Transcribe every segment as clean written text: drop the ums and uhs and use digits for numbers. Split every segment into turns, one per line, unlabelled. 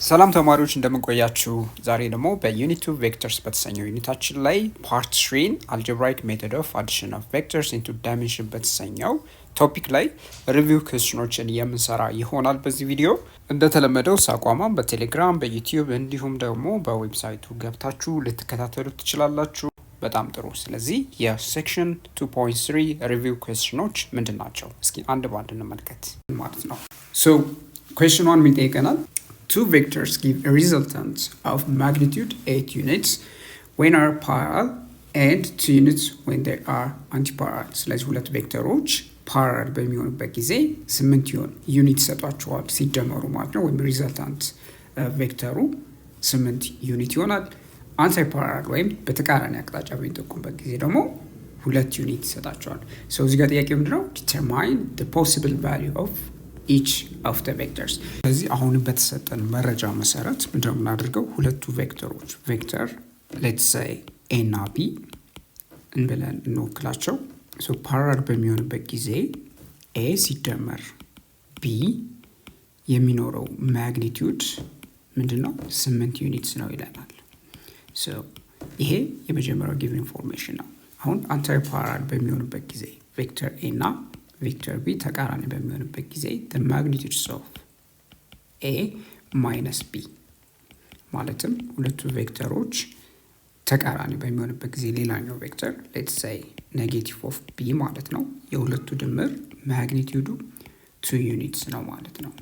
ሰላም ተማሪዎች እንደምን ቆያችሁ? ዛሬ ደግሞ በዩኒት 2 ቬክተርስ በተሰኘው ዩኒታችን ላይ ፓርት 3 Algebraic Method of Addition of Vectors into Dimension በተሰኘው ቶፒክ ላይ ሪቪው ኩዌስችኖችን የምንሰራ ይሆናል። በዚህ ቪዲዮ እንደተለመደው ሳቋማን በቴሌግራም በዩቲዩብ እንዲሁም ደግሞ በዌብሳይቱ ገብታችሁ ልትከታተሉ ትችላላችሁ። በጣም ጥሩ። ስለዚህ የሴክሽን 2.3 ሪቪው ኩዌስችኖች ምንድን ናቸው? እስኪ አንድ ባንድ እንመልከት ማለት ነው። ሶ ኩዌስችን 1 ምን ይጠይቀናል? Two vectors give a resultant of magnitude 8 units when are parallel and 2 units when they are antiparallel. ስለዚህ ሁለት ቬክተሮች ፓራል በሚሆኑበት ጊዜ 8 ዩኒት ሰጧቸዋል ሲደመሩ ማለት ነው። ወይም ሪዘልታንት ቬክተሩ 8 ዩኒት ይሆናል። አንቲፓራል ወይም በተቃራኒ አቅጣጫ በሚጠቁምበት ጊዜ ደግሞ 2 ዩኒት ይሰጣቸዋል። ሶ እዚህ ጋር ጥያቄው ምንድነው? determine the possible value of each of the vectors. ስለዚህ አሁን በተሰጠን መረጃ መሰረት ምንድነው የምናደርገው? ሁለቱ ቬክተሮች ቬክተር let's say a እና b እንብለን እንወክላቸው። so parallel በሚሆንበት ጊዜ a ሲደመር b የሚኖረው ማግኒቲዩድ ምንድነው? 8 ዩኒትስ ነው ይለናል። so ይሄ የመጀመሪያው given information ነው። አሁን አንታይ ፓራል በሚሆንበት ጊዜ ቬክተር a እና ቬክተር b ተቃራኒ በሚሆንበት ጊዜ the magnitudes of a minus b ማለትም ሁለቱ ቬክተሮች ተቃራኒ በሚሆንበት ጊዜ ሌላኛው ቬክተር let's say negative of b ማለት ነው የሁለቱ ድምር ማግኒቲዩዱ 2 ዩኒትስ ነው ማለት ነው።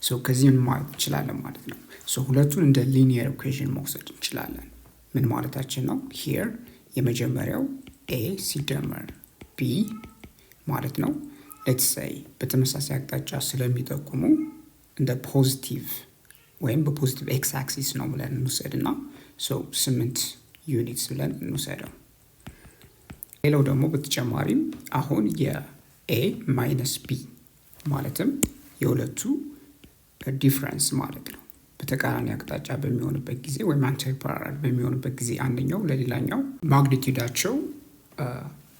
so ከዚህ ምን ማለት እንችላለን ማለት ነው? so ሁለቱን እንደ linear equation መውሰድ እንችላለን። ምን ማለታችን ነው? here የመጀመሪያው a ሲደመር b ማለት ነው let's say በተመሳሳይ አቅጣጫ ስለሚጠቁሙ እንደ ፖዚቲቭ ወይም በፖዚቲቭ ኤክስ አክሲስ ነው ብለን እንውሰድና so 8 ዩኒትስ ብለን እንውሰደው። ሌላው ደግሞ በተጨማሪም አሁን የa minus b ማለትም የሁለቱ ዲፍረንስ ማለት ነው በተቃራኒ አቅጣጫ በሚሆንበት ጊዜ ወይም አንቲፓራል በሚሆንበት ጊዜ አንደኛው ለሌላኛው ማግኒቲዩዳቸው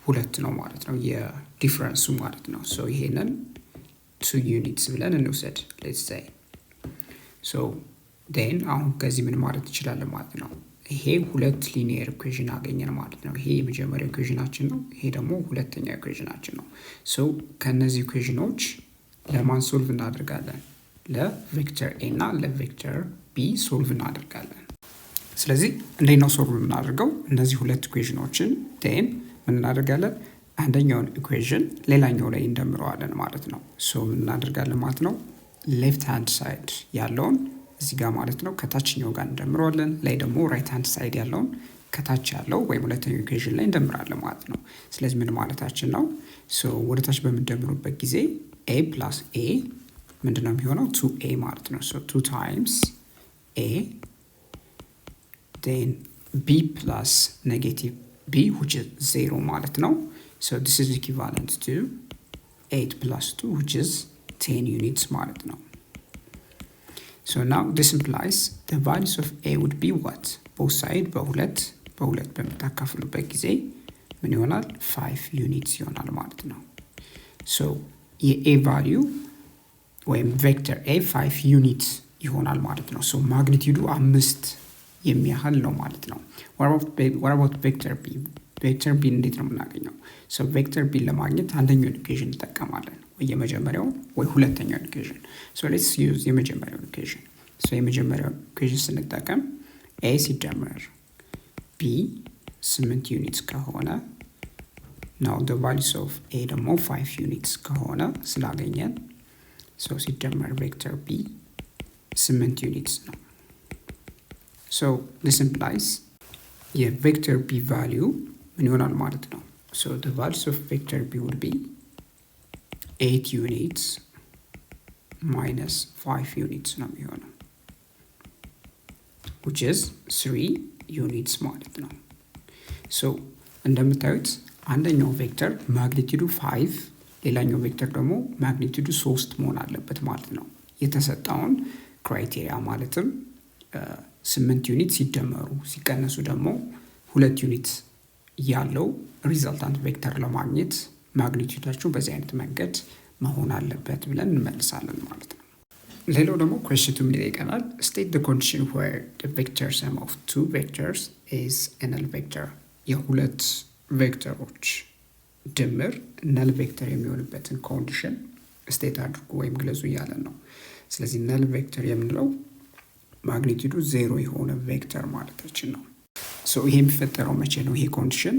ሁለት ነው ማለት ነው የዲፍረንሱ ማለት ነው። so ይሄንን 2 ዩኒትስ ብለን እንውሰድ let's say so then አሁን ከዚህ ምን ማለት እንችላለን ማለት ነው? ይሄ ሁለት ሊኒየር ኢኩዌሽን አገኘን ማለት ነው። ይሄ የመጀመሪያው ኢኩዌሽናችን ነው፣ ይሄ ደግሞ ሁለተኛው ኢኩዌሽናችን ነው። so ከነዚህ ኢኩዌሽኖች ለማን ሶልቭ እናደርጋለን? ለቬክተር a እና ለቬክተር b ሶልቭ እናደርጋለን። ስለዚህ እንዴት ነው ሶልቭ የምናደርገው? እነዚህ ሁለት ኢኩዌሽኖችን then ምን እናደርጋለን? አንደኛውን ኢኩዌሽን ሌላኛው ላይ እንደምረዋለን ማለት ነው። ሶ ምን እናደርጋለን ማለት ነው? ሌፍት ሃንድ ሳይድ ያለውን እዚህ ጋር ማለት ነው ከታችኛው ጋር እንደምረዋለን፣ ላይ ደግሞ ራይት ሃንድ ሳይድ ያለውን ከታች ያለው ወይም ሁለተኛው ኢኩዌሽን ላይ እንደምራለን ማለት ነው። ስለዚህ ምን ማለታችን ነው? ሶ ወደ ታች በመደምሩበት ጊዜ a plus a ምንድነው የሚሆነው? 2a ማለት ነው። ሶ 2 times a then b plus negative b which is 0 ማለት ነው. so this is equivalent to 8 plus 2 which is 10 units ማለት ነው. so now this implies the values of a would be what? both side በሁለት በምታካፍሉበት ጊዜ ምን ይሆናል? 5 units ይሆናል ማለት ነው። so የa value ወይም ቬክተር a 5 units ይሆናል ማለት ነው። so ማግኒቲዩዱ 5 የሚያህል ነው ማለት ነው። what about vector b? vector b እንዴት ነው የምናገኘው? so vector b ለማግኘት አንደኛው ኢኩዌሽን እንጠቀማለን፣ ወይ የመጀመሪያው ወይ ሁለተኛው ኢኩዌሽን። so let's use የመጀመሪያው ኢኩዌሽን። so የመጀመሪያው ኢኩዌሽን ስንጠቀም a ሲደመር b 8 ዩኒትስ ከሆነ now the values of a ደግሞ 5 ዩኒትስ ከሆነ ስላገኘን so ሲደመር vector b 8 ዩኒትስ ነው። so this implies your vector b value ምን ይሆናል ማለት ነው? so the values of vector b would be 8 units minus 5 units ነው የሚሆነው which is 3 units ማለት ነው። so እንደምታዩት አንደኛው ቬክተር ማግኒቲዩዱ 5 ሌላኛው ቬክተር ደግሞ ማግኒቲዩዱ 3 መሆን አለበት ማለት ነው። የተሰጠውን ክራይቴሪያ ማለትም 8 ዩኒት ሲደመሩ ሲቀነሱ ደግሞ 2 ዩኒት ያለው ሪዘልታንት ቬክተር ለማግኘት ማግኒቲዩዳቸው በዚህ አይነት መንገድ መሆን አለበት ብለን እንመልሳለን ማለት ነው። ሌላው ደግሞ question 2 ምን ይጠይቀናል? state the condition where the vector sum of two vectors is a null vector። የሁለት ቬክተሮች ድምር null vector የሚሆንበትን ኮንዲሽን ስቴት አድርጉ ወይም ግለጹ እያለን ነው። ስለዚህ null vector የምንለው ማግኒቲዩዱ 0 የሆነ ቬክተር ማለታችን ነው። ሶ ይሄ የሚፈጠረው መቼ ነው? ይሄ ኮንዲሽን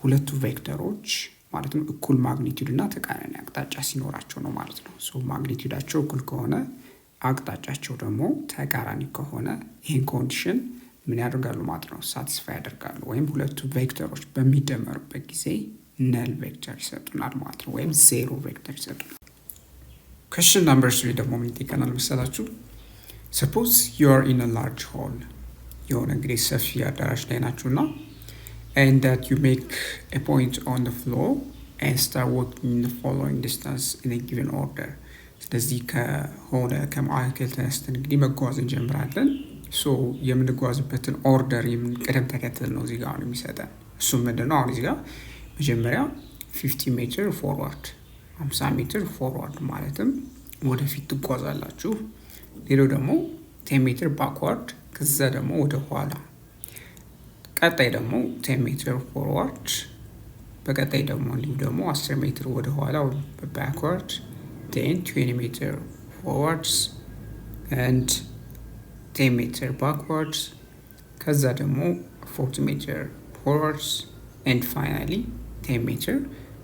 ሁለቱ ቬክተሮች ማለትም እኩል ማግኒቲዩድ እና ተቃራኒ አቅጣጫ ሲኖራቸው ነው ማለት ነው። ሶ ማግኒቲዩዳቸው እኩል ከሆነ አቅጣጫቸው ደግሞ ተቃራኒ ከሆነ ይሄን ኮንዲሽን ምን ያደርጋሉ ማለት ነው? ሳቲስፋይ ያደርጋሉ ወይም ሁለቱ ቬክተሮች በሚደመሩበት ጊዜ ነል ቬክተር ይሰጡናል ማለት ነው፣ ወይም ዜሮ ቬክተር ይሰጡናል። question number 3 ደግሞ ምን ይጠይቀናል መሰላችሁ? suppose you are in a large hall የሆነ እንግዲህ ሰፊ አዳራሽ ላይ ናችሁና and that you make a point on the floor and start walking in the following distance in a given order። ስለዚህ ከሆነ ከማዕከል ተነስተን እንግዲህ መጓዝ እንጀምራለን። ሶ የምንጓዝበትን ኦርደር ቅደም ተከተል ነው እዚህ ጋር አሁን የሚሰጠን። እሱም ምንድነው? አሁን እዚህ ጋር መጀመሪያ 50 ሜትር ፎርዋርድ 50 ሜትር ፎርዋርድ ማለትም ወደፊት ትጓዛላችሁ። ሌላው ደግሞ 10 ሜትር ባክዋርድ ከዛ ደግሞ ወደ ኋላ። ቀጣይ ደግሞ 10 ሜትር ፎርዋርድ በቀጣይ ደግሞ እንዲሁ ደግሞ 10 ሜትር ወደ ኋላ ባክዋርድ then 20 meter forwards and 10 meter backwards ከዛ ደግሞ 40 meter forwards and finally 10 meter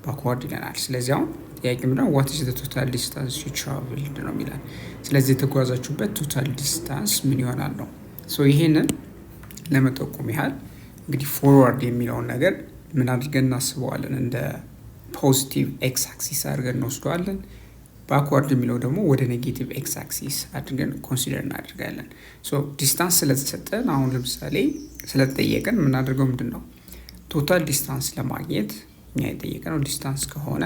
backward ይለናል። ስለዚህ አሁን ጥያቄ ምንድነው? what is the total distance you traveled ነው የሚላል። ስለዚህ የተጓዛችሁበት ቶታል ዲስታንስ ምን ይሆናል ነው። ሶ ይሄንን ለመጠቆም ያህል እንግዲህ ፎርዋርድ የሚለውን ነገር ምን አድርገን እናስበዋለን? እንደ ፖዚቲቭ ኤክስ አክሲስ አድርገን እንወስደዋለን። ባክዋርድ የሚለው ደግሞ ወደ ኔጌቲቭ ኤክስ አክሲስ አድርገን ኮንሲደር እናደርጋለን። ሶ ዲስታንስ ስለተሰጠን አሁን ለምሳሌ ስለተጠየቀን የምናደርገው ምንድን ነው? ቶታል ዲስታንስ ለማግኘት እኛ የጠየቀነው ዲስታንስ ከሆነ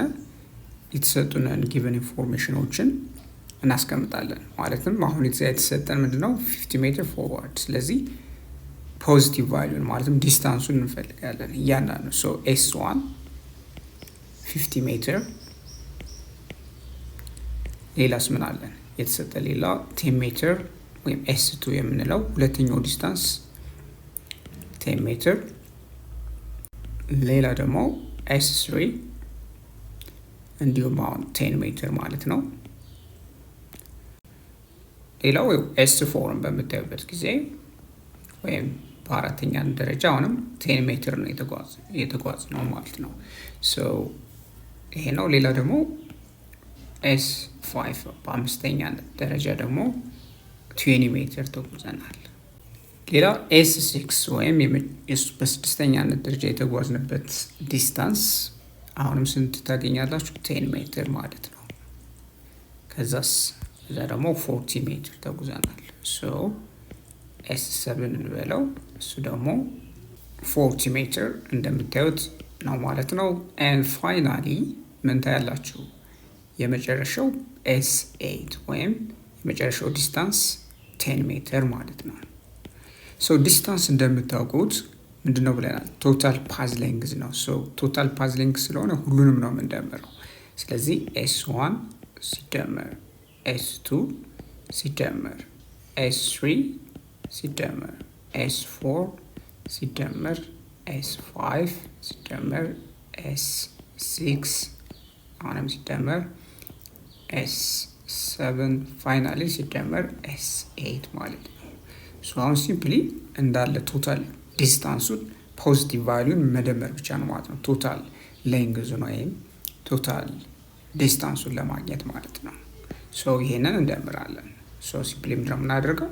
የተሰጡንን ጊቨን ኢንፎርሜሽኖችን እናስቀምጣለን። ማለትም አሁን የተሰጠን ምንድን ነው? 50 ሜትር ፎርዋርድ። ስለዚህ ፖዚቲቭ ቫሉን ማለትም ዲስታንሱን እንፈልጋለን እያንዳንዱ። ሶ ኤስ1 50 ሜትር ሌላስ ምን አለን? የተሰጠ ሌላ 10 ሜትር ወይም ኤስ2 የምንለው ሁለተኛው ዲስታንስ 10 ሜትር፣ ሌላ ደግሞ ኤስ3 እንዲሁም አሁን 10 ሜትር ማለት ነው። ሌላው ኤስ4ን በምታዩበት ጊዜ ወይም በአራተኛ ደረጃ አሁንም 10 ሜትር ነው የተጓዝ ነው ማለት ነው። ሶ ይሄ ነው። ሌላ ደግሞ ኤስ5 በአምስተኛ ደረጃ ደግሞ 20 ሜትር ተጉዘናል። ሌላ ኤስ6 ወይም በስድስተኛነት ደረጃ የተጓዝንበት ዲስታንስ አሁንም ስንት ታገኛላችሁ? 10 ሜትር ማለት ነው። ከዛ ደግሞ 40 ሜትር ተጉዘናል። ሶ ኤስ7 እንበለው፣ እሱ ደግሞ 40 ሜትር እንደምታዩት ነው ማለት ነው። ኤንድ ፋይናሊ ምን ታያላችሁ? የመጨረሻው ኤስ8 ወይም የመጨረሻው ዲስታንስ 10 ሜትር ማለት ነው። ሶ ዲስታንስ እንደምታውቁት ምንድነው ብለናል? ቶታል ፓዝ ሌንግዝ ነው። ሶ ቶታል ፓዝ ሌንግዝ ስለሆነ ሁሉንም ነው የምንደምረው። ስለዚህ ኤስ1 ሲደመር ኤስ2 ሲደመር ኤስ3 ሲደመር ኤስ4 ሲደመር ኤስ5 ሲደመር ኤስ6 አሁንም ሲደመር ኤስ7 ፋይናሊ ሲደመር ኤስ8 ማለት ነው። ሶ አሁን ሲምፕሊ እንዳለ ቶታል ዲስታንሱን ፖዚቲቭ ቫሉን መደመር ብቻ ነው ማለት ነው። ቶታል ሌንግዙን ወይም ቶታል ዲስታንሱን ለማግኘት ማለት ነው። ሶ ይሄንን እንደምራለን። ሶ ሲምፕሊ ምንድን ነው የምናደርገው?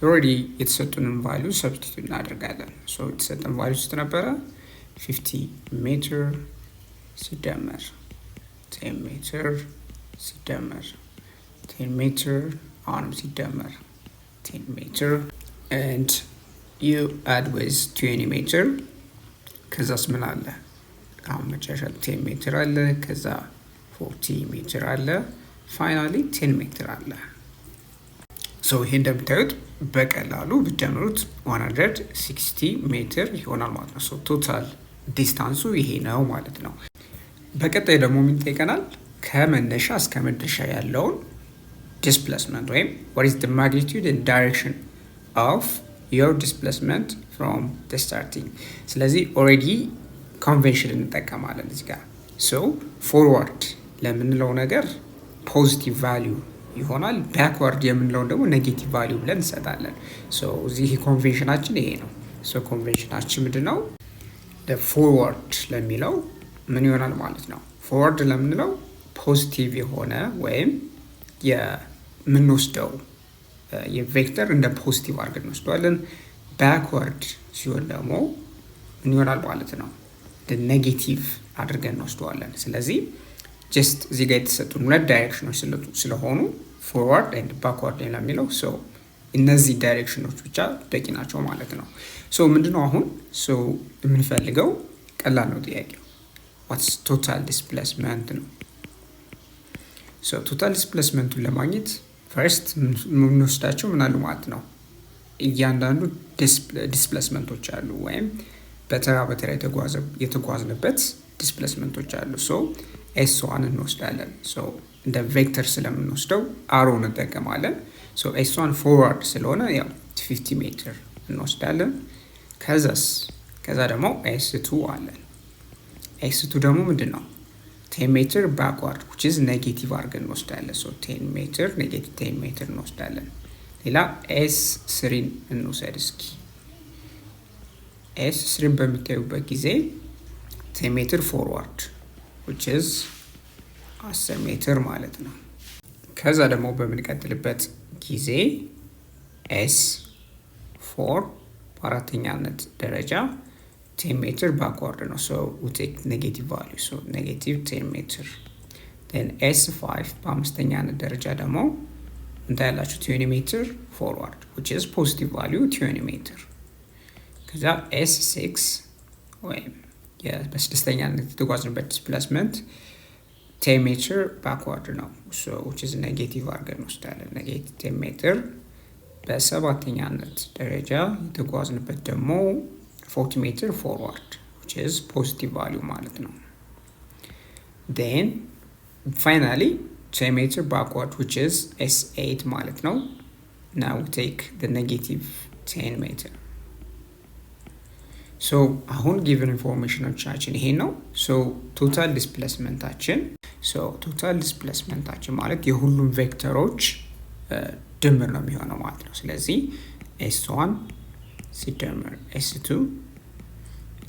ኦልሬዲ የተሰጡንን ቫሉ ሰብስቲቱት እናደርጋለን። ሶ የተሰጠን ቫሉ ስንት ነበረ? 50 ሜትር ሲደመር 10 ሜትር ሲደመር 10 ሜትር አሁንም ሲደመር 10 ሜትር and you add with 20 ሜትር ከዛስ ምን አለ? አሁን መጨረሻ 10 ሜትር አለ፣ ከዛ 40 ሜትር አለ፣ ፋይናሊ 10 ሜትር አለ። ሶ ይሄ እንደምታዩት በቀላሉ ብትደምሩት 160 ሜትር ይሆናል ማለት ነው። ሶ ቶታል ዲስታንሱ ይሄ ነው ማለት ነው። በቀጣይ ደግሞ ምን ይጠይቀናል? ከመነሻ እስከ መድረሻ ያለውን displacement, right? What is the magnitude and direction of your displacement from the starting? ስለዚህ already convention እንጠቀማለን እዚህ ጋር። so forward ለምንለው ነገር positive value ይሆናል። backward የምንለው ደግሞ negative value ብለን እንሰጣለን። so እዚህ ኮንቬንሽናችን ይሄ ነው። so ኮንቬንሽናችን ምንድነው? the forward ለሚለው ምን ይሆናል ማለት ነው? forward ለምንለው ፖዚቲቭ የሆነ ወይም የምንወስደው የቬክተር እንደ ፖዚቲቭ አድርገን እንወስደዋለን። ባክወርድ ሲሆን ደግሞ ምን ይሆናል ማለት ነው? ኔጌቲቭ አድርገን እንወስደዋለን። ስለዚህ ጀስት እዚህ ጋር የተሰጡን ሁለት ዳይሬክሽኖች ስለሆኑ ፎርዋርድ ኤንድ ባክወርድ ለሚለው ሶ እነዚህ ዳይሬክሽኖች ብቻ በቂ ናቸው ማለት ነው። ሶ ምንድነው አሁን ሶ የምንፈልገው ቀላል ነው ጥያቄው። ዋትስ ቶታል ዲስፕሌስመንት ነው። ሶ ቶታል ዲስፕሌስመንቱን ለማግኘት ፈርስት የምንወስዳቸው ምን አሉ ማለት ነው? እያንዳንዱ ዲስፕሌስመንቶች አሉ ወይም በተራ የተጓዝንበት ዲስፕሌስመንቶች አሉ። ሶ ኤስ1 እንወስዳለን። ሶ እንደ ቬክተር ስለምንወስደው አሮ እንጠቀማለን። ሶ ኤስ1 ፎርዋርድ ስለሆነ ያው 50 ሜትር እንወስዳለን። ከዛ ደግሞ ኤስ2 አለን። ኤስ2 ደግሞ ምንድነው? 10 ሜትር ባክዋርድ which is ኔጌቲቭ አድርገን እንወስዳለን። ሶ 10 ሜትር ኔጌቲቭ 10 ሜትር እንወስዳለን። ሌላ ኤስ3 እንውሰድ እስኪ። ኤስ3 በሚታዩበት ጊዜ 10 ሜትር ፎርዋርድ which is 10 ሜትር ማለት ነው። ከዛ ደግሞ በምንቀጥልበት ጊዜ ኤስ4 በአራተኛነት ደረጃ 10 meter backward no so we take negative value so negative 10 meter then s5 በአምስተኛ ደረጃ ደግሞ እንታያላችሁ 20 meter forward which is positive value 20 meter ከዛ s6 ወይም በስድስተኛ የተጓዝንበት displacement 10 meter backward ነው so which is negative አድርገን እንወስዳለን negative 10 meter በሰባተኛነት ደረጃ የተጓዝንበት ደግሞ 40 meter forward which is positive value ማለት ነው then finally 10 meter backward which is s8 ማለት ነው now we take the negative 10 meter so አሁን given information አችን ይሄ ነው so total displacement አችን ማለት የሁሉም ቬክተሮች ድምር ነው የሚሆነው ማለት ነው ስለዚህ s1 ሲደመር s2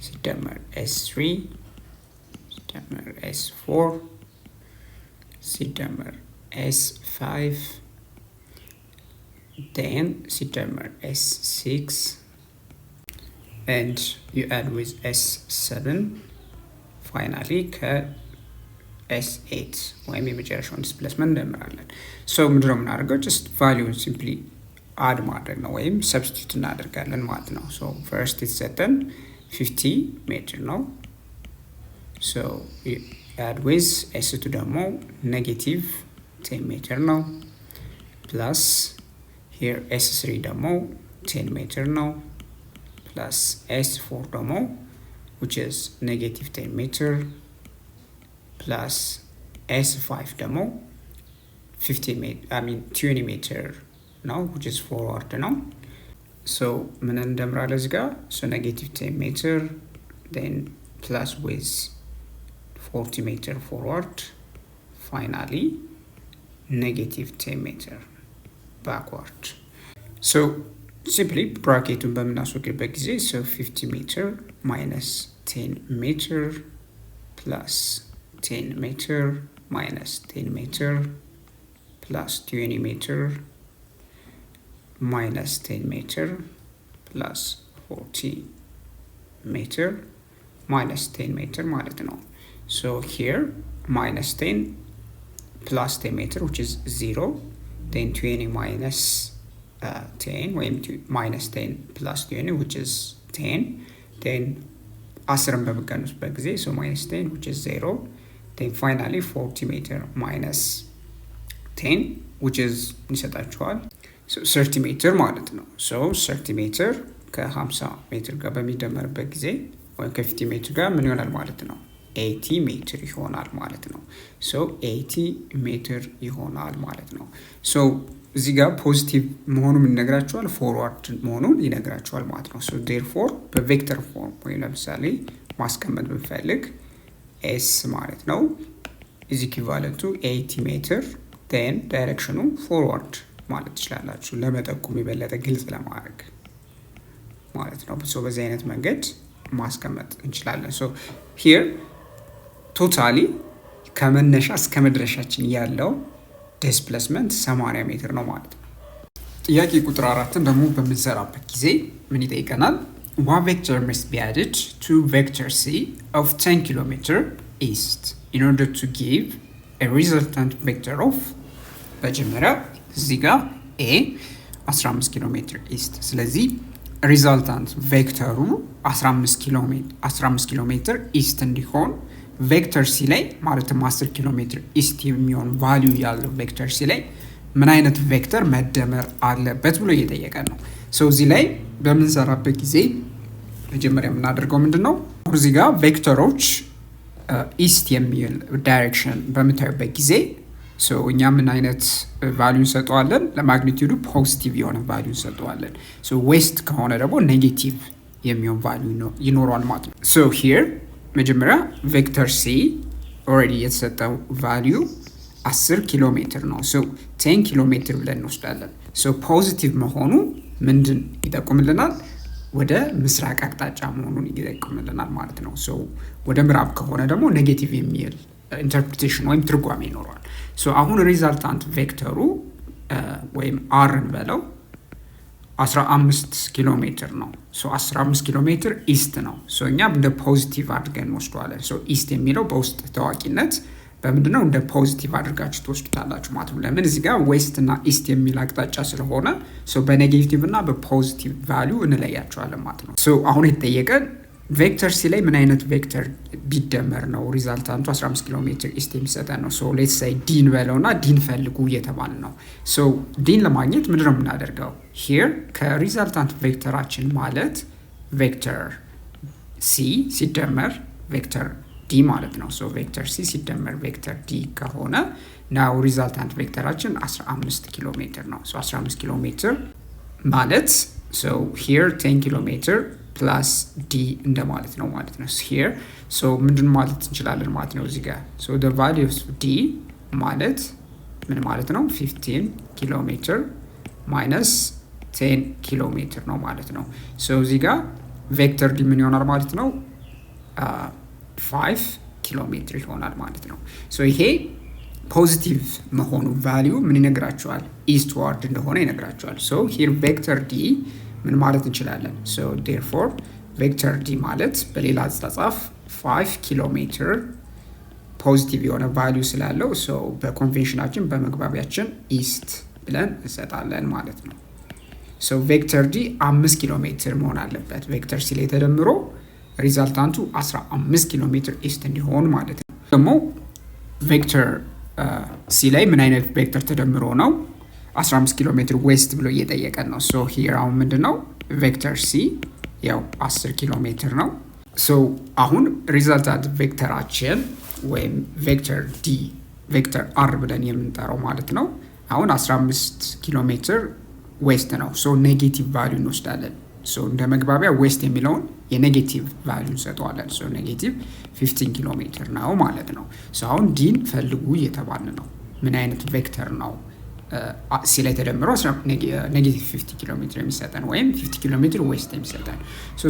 ሲደመር s3 ሲደመር s4 ሲደመር s5 then ሲደመር s6 and you add with s7 finally s8 ወይም የመጨረሻውን ዲስፕሌስመንት እንደምራለን so ምንድነው የምናደርገው just value simply add ማድረግ ነው ወይም substitute እናደርጋለን ማለት ነው so first የተሰጠን 50 meter ነው so we add with s2 ደግሞ negative 10 meter ነው plus here s3 ደግሞ 10 meter ነው plus s4 ደግሞ which is negative 10 meter plus s5 ደግሞ 20 meter now which is forward now so ምን እንደምራለን እዚህ ጋር so negative 10 meter then plus with 40 meter forward finally negative 10 meter backward so simply bracketun በምናስወግድበት ጊዜ so 50 meter minus 10 meter plus 10 meter minus 10 meter plus 20 meter minus 10 meter plus 40 meter minus 10 meter ማለት ነው so here minus 10 plus 10 meter which is 0 then 20 minus 10 ወይም minus 10 plus 20 which is 10 then 10 በመቀነስበት ጊዜ so minus 10 which is 0 then finally 40 meter minus 10 which is ይሰጣችኋል so 30 meter ማለት ነው so 30 meter ከ50 meter ጋር በሚደመርበት ጊዜ ወይ ከ50 meter ጋር ምን ይሆናል ማለት ነው 80 ሜትር ይሆናል ማለት ነው። ሶ 80 ሜትር ይሆናል ማለት ነው። ሶ እዚህ ጋር ፖዚቲቭ መሆኑን ይነግራቸዋል፣ ፎርዋርድ መሆኑን ይነግራቸዋል ማለት ነው። ሶ ዴርፎር በቬክተር ፎርም ወይ ለምሳሌ ማስቀመጥ ብንፈልግ ኤስ ማለት ነው ኢዝ ኢኩቫለንት ቱ 80 ሜትር ዴን ዳይሬክሽኑ ፎርዋርድ ማለት ትችላላችሁ፣ ለመጠቆም የበለጠ ግልጽ ለማድረግ ማለት ነው። ሶ በዚህ አይነት መንገድ ማስቀመጥ እንችላለን። ሶ ሂር ቶታሊ ከመነሻ እስከ መድረሻችን ያለው ዲስፕሌስመንት 80 ሜትር ነው ማለት ነው። ጥያቄ ቁጥር 4ን ደግሞ በምንሰራበት ጊዜ ምን ይጠይቀናል? One vector must be added to vector C of 10 km east in order to give a resultant vector of መጀመሪያ እዚህ ጋር A 15 ኪሎ ሜትር ኢስት። ስለዚህ ሪዛልታንት ቬክተሩ 15 ኪሎ ሜትር ኢስት እንዲሆን ቬክተር ሲ ላይ ማለትም 10 ኪሎ ሜትር ኢስት የሚሆን ቫልዩ ያለው ቬክተር ሲ ላይ ምን አይነት ቬክተር መደመር አለበት ብሎ እየጠየቀ ነው። ሰው እዚህ ላይ በምንሰራበት ጊዜ መጀመሪያ የምናደርገው ምንድን ነው? እዚህ ጋር ቬክተሮች ኢስት የሚል ዳይሬክሽን በምታዩበት ጊዜ እኛ ምን አይነት ቫልዩ እንሰጠዋለን? ለማግኒቲዩዱ ፖዚቲቭ የሆነ ቫልዩ እንሰጠዋለን። ዌስት ከሆነ ደግሞ ኔጌቲቭ የሚሆን ቫልዩ ይኖረዋል ማለት ነው። ሶ ሂር መጀመሪያ ቬክተር ሲ ኦልሬዲ የተሰጠው ቫልዩ 10 ኪሎ ሜትር ነው። 10 ኪሎ ሜትር ብለን እንወስዳለን። ፖዚቲቭ መሆኑ ምንድን ይጠቁምልናል? ወደ ምስራቅ አቅጣጫ መሆኑን ይጠቁምልናል ማለት ነው። ወደ ምዕራብ ከሆነ ደግሞ ኔጌቲቭ የሚል ኢንተርፕሪቴሽን ወይም ትርጓሜ ይኖረዋል። አሁን ሪዛልታንት ቬክተሩ ወይም አርን በለው 15 ኪሎ ሜትር ነው። 15 ኪሎ ሜትር ኢስት ነው። እኛ እንደ ፖዚቲቭ አድርገን እንወስደዋለን። ኢስት የሚለው በውስጥ ታዋቂነት በምንድነው እንደ ፖዚቲቭ አድርጋችሁ ትወስዱታላችሁ ማለት ነው። ለምን እዚህ ጋር ዌስት እና ኢስት የሚል አቅጣጫ ስለሆነ በኔጌቲቭ እና በፖዚቲቭ ቫልዩ እንለያቸዋለን ማለት ነው። አሁን የተጠየቀን ቬክተር ሲ ላይ ምን አይነት ቬክተር ቢደመር ነው ሪዛልታንቱ 15 ኪሎ ሜትር ኢስት የሚሰጠን ነው። ሌትስ ሳይ ዲን በለውና ዲን ፈልጉ እየተባለ ነው። ዲን ለማግኘት ምንድነው የምናደርገው? ሂር ከሪዛልታንት ቬክተራችን ማለት ቬክተር ሲ ሲደመር ቬክተር ዲ ማለት ነው። ቬክተር ሲ ሲደመር ቬክተር ዲ ከሆነ ናው ሪዛልታንት ቬክተራችን 15 ኪሎ ሜትር ነው። 15 ኪሎ ሜትር ማለት ሂር 10 ኪሎ ሜትር ፕላስ ዲ እንደማለት ነው ማለት ነው። ሂር ምንድን ማለት እንችላለን ማለት ነው እዚህ ጋር the value of d ማለት ምን ማለት ነው? 15 ኪሎ ሜትር ማይነስ 10 ኪሎ ሜትር ነው ማለት ነው። እዚህ ጋር ቬክተር ዲ ምን ይሆናል ማለት ነው? 5 ኪሎ ሜትር ይሆናል ማለት ነው። ይሄ ፖዚቲቭ መሆኑ ቫልዩ ምን ይነግራቸዋል? ኢስትዋርድ እንደሆነ ይነግራቸዋል። ሂር ቬክተር ዲ ምን ማለት እንችላለን? ዴርፎር ቬክተር ዲ ማለት በሌላ አጻጻፍ 5 ኪሎ ሜትር ፖዚቲቭ የሆነ ቫልዩ ስላለው በኮንቬንሽናችን በመግባቢያችን ኢስት ብለን እንሰጣለን ማለት ነው። ቬክተር ዲ 5 ኪሎ ሜትር መሆን አለበት። ቬክተር ሲ ላይ ተደምሮ ሪዛልታንቱ 15 ኪሎ ሜትር ኢስት እንዲሆን ማለት ነው። ደግሞ ቬክተር ሲ ላይ ምን አይነት ቬክተር ተደምሮ ነው 15 ኪሎ ሜትር ዌስት ብሎ እየጠየቀን ነው። ሂር አሁን ምንድነው ቬክተር ሲ ያው 10 ኪሎ ሜትር ነው። አሁን ሪዛልታንት ቬክተራችን ወይም ቬክተር ዲ ቬክተር አር ብለን የምንጠራው ማለት ነው አሁን 15 ኪሎ ሜትር ዌስት ነው። ኔጌቲቭ ቫልዩ እንወስዳለን። እንደ መግባቢያ ዌስት የሚለውን የኔጌቲቭ ቫልዩ እንሰጠዋለን። ኔጌቲቭ 15 ኪሎ ሜትር ነው ማለት ነው። አሁን ዲን ፈልጉ እየተባለ ነው። ምን አይነት ቬክተር ነው ሲ ላይ ተደምሮ ኔጌቲቭ 50 ኪሎ ሜትር የሚሰጠን ወይም 50 ኪሎ ሜትር ዌስት የሚሰጠን።